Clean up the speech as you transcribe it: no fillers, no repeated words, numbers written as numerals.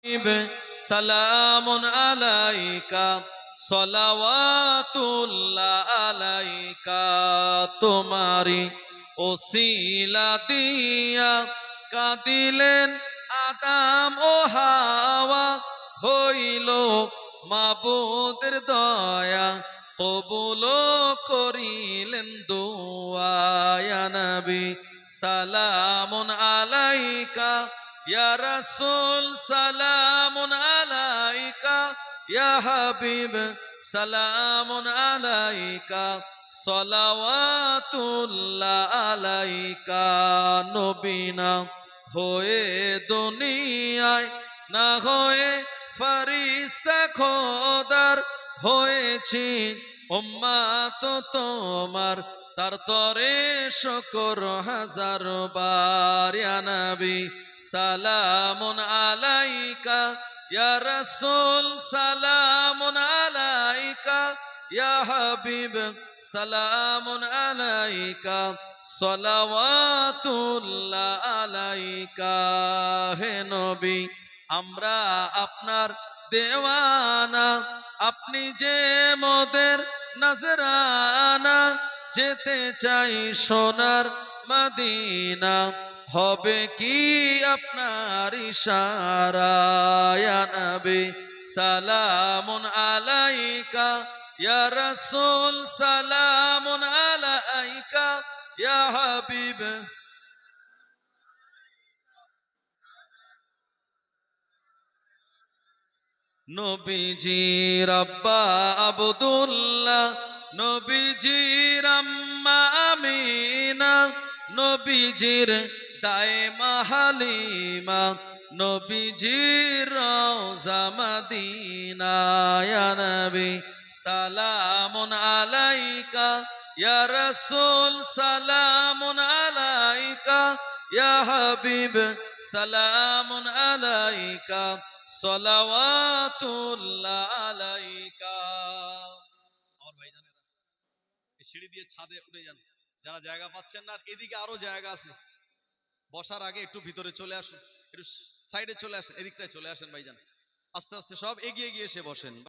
সালামুন আলাইকা সলাওয়াতুল্লাহ আলাইকা। তোমারি ওসিলা দিয়া কাঁদিলেন আদম ও হাওয়া, হইল মাবুদের দয়া, কবুল করিলেন দুআ। ইয়া নবী সালামুন আলাইকা, ইয়া রাসূল সালামুন আলাইকা, ইয়া হাবিব সালামুন আলাইকা সলাওয়াতুল্লাহ আলাইকা। নবী না হয়ে দুনিয়ায়, না হয়ে ফেরেশতা খোদার, হয়েছি উম্মত তোমার, তার তরে শুকর হাজার বার। ইয়া নবী সালামুন আলাইকা, ইয়া রাসূল সালামুন আলাইকা, ইয়া হাবিব সালামুন আলাইকা সলাওয়াতুল্লাহ আলাইকা। হে নবী আমরা আপনার দেওয়ানা, আপনি যে মোদের নজরানা, যেতে চাই সোনার মদিনা, হবে কি আপনার ইশারা। ইয়া নবী সালামুন আলাইকা, ইয়া রাসূল সালামুন আলাইকা, ইয়া হাবিব। নবীজির আব্বা আব্দুল্লাহ, নবীজির আম্মা আমিনা, নবীজির দাইমা হালিমা, নবীজির রওজা মদিনা। ইয়া নবী সালামুন আলাইকা, ইয়া রাসূল সালামুন আলাইকা, ইয়া হাবিব সালামুন আলাইকা সলাওয়াতুল্লাহ আলাইকা। আমার ভাইজানেরা এই সিঁড়ি দিয়ে ছাদে উঠে যান, যারা জায়গা পাচ্ছেন না। এদিকে আরো জায়গা আছে, বসার আগে একটু ভিতরে চলে আসুন, একটু সাইডে চলে আসেন, এদিকটায় চলে আসেন ভাইজান। আস্তে আস্তে সব এগিয়ে গিয়ে এসে বসেন।